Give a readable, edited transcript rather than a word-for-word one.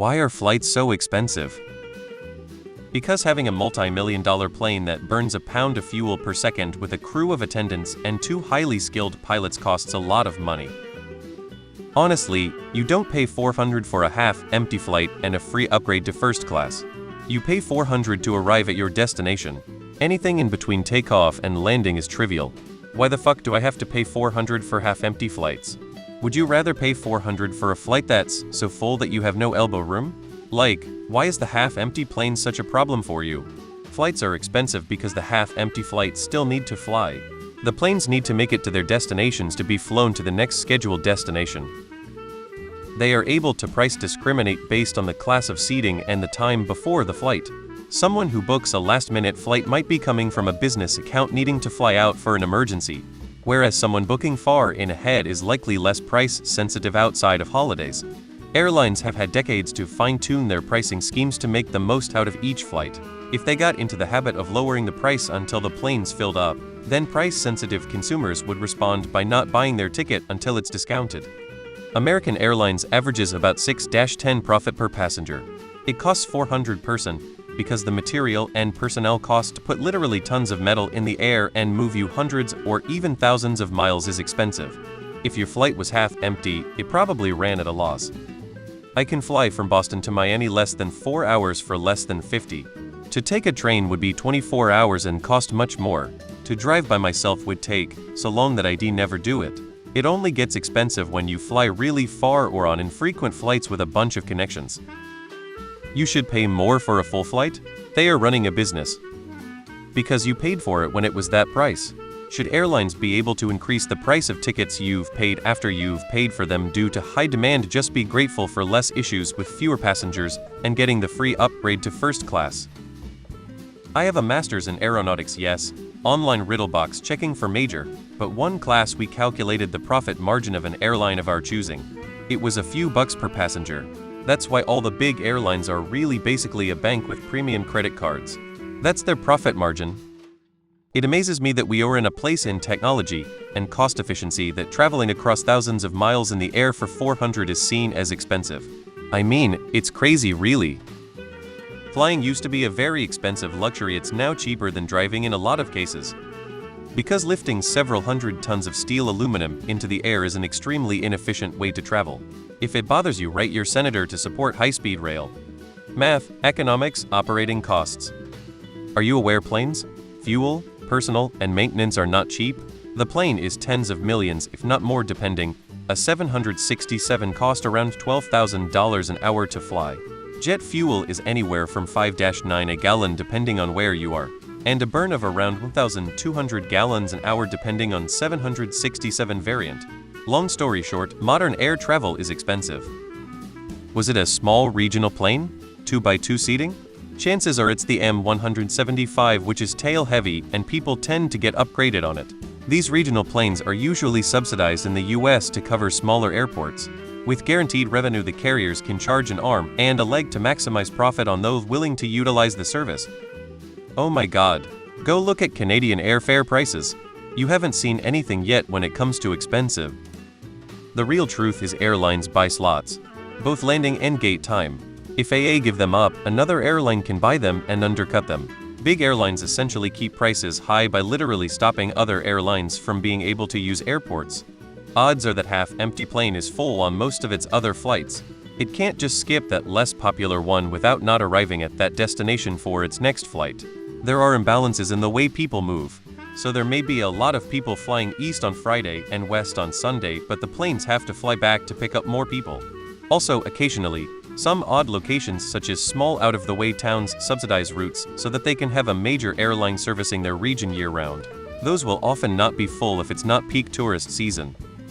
Why are flights so expensive? Because having a multi-million-dollar plane that burns a pound of fuel per second with a crew of attendants and 2 highly skilled pilots costs a lot of money. Honestly, you don't pay $400 for a half-empty flight and a free upgrade to first class. You pay $400 to arrive at your destination. Anything in between takeoff and landing is trivial. Why the fuck do I have to pay $400 for half-empty flights? Would you rather pay $400 for a flight that's so full that you have no elbow room? Like, why is the half-empty plane such a problem for you? Flights are expensive because the half-empty flights still need to fly. The planes need to make it to their destinations to be flown to the next scheduled destination. They are able to price discriminate based on the class of seating and the time before the flight. Someone who books a last-minute flight might be coming from a business account needing to fly out for an emergency, whereas someone booking far in ahead is likely less price-sensitive outside of holidays. Airlines have had decades to fine-tune their pricing schemes to make the most out of each flight. If they got into the habit of lowering the price until the planes filled up, then price-sensitive consumers would respond by not buying their ticket until it's discounted. American Airlines averages about 6-10 profit per passenger. It costs $400 per person, because the material and personnel cost to put literally tons of metal in the air and move you hundreds or even thousands of miles is expensive. If your flight was half empty, it probably ran at a loss. I can fly from Boston to Miami less than 4 hours for less than $50. To take a train would be 24 hours and cost much more. To drive by myself would take so long that I'd never do it. It only gets expensive when you fly really far or on infrequent flights with a bunch of connections. You should pay more for a full flight? They are running a business. Because you paid for it when it was that price. Should airlines be able to increase the price of tickets you've paid after you've paid for them due to high demand? Just be grateful for less issues with fewer passengers and getting the free upgrade to first class. I have a master's in aeronautics, yes, online riddle box checking for major, but one class we calculated the profit margin of an airline of our choosing. It was a few bucks per passenger. That's why all the big airlines are really basically a bank with premium credit cards. That's their profit margin. It amazes me that we are in a place in technology and cost efficiency that traveling across thousands of miles in the air for $400 is seen as expensive. I mean, it's crazy really. Flying used to be a very expensive luxury. It's now cheaper than driving in a lot of cases. Because lifting several hundred tons of steel aluminum into the air is an extremely inefficient way to travel. If it bothers you, write your senator to support high-speed rail. Math, economics, operating costs. Are you aware planes, fuel, personnel, and maintenance are not cheap? The plane is tens of millions, if not more depending. A 767 cost around $12,000 an hour to fly. Jet fuel is anywhere from 5-9 a gallon depending on where you are, and a burn of around 1,200 gallons an hour depending on 767 variant. Long story short, modern air travel is expensive. Was it a small regional plane? 2x2 seating? Chances are it's the M175, which is tail-heavy and people tend to get upgraded on it. These regional planes are usually subsidized in the US to cover smaller airports. With guaranteed revenue, the carriers can charge an arm and a leg to maximize profit on those willing to utilize the service. Oh my god. Go look at Canadian airfare prices. You haven't seen anything yet when it comes to expensive. The real truth is airlines buy slots, both landing and gate time. If AA give them up, another airline can buy them and undercut them. Big airlines essentially keep prices high by literally stopping other airlines from being able to use airports. Odds are that half-empty plane is full on most of its other flights. It can't just skip that less popular one without not arriving at that destination for its next flight. There are imbalances in the way people move. So there may be a lot of people flying east on Friday and west on Sunday, but the planes have to fly back to pick up more people. Also, occasionally, some odd locations such as small out-of-the-way towns subsidize routes so that they can have a major airline servicing their region year-round. Those will often not be full if it's not peak tourist season.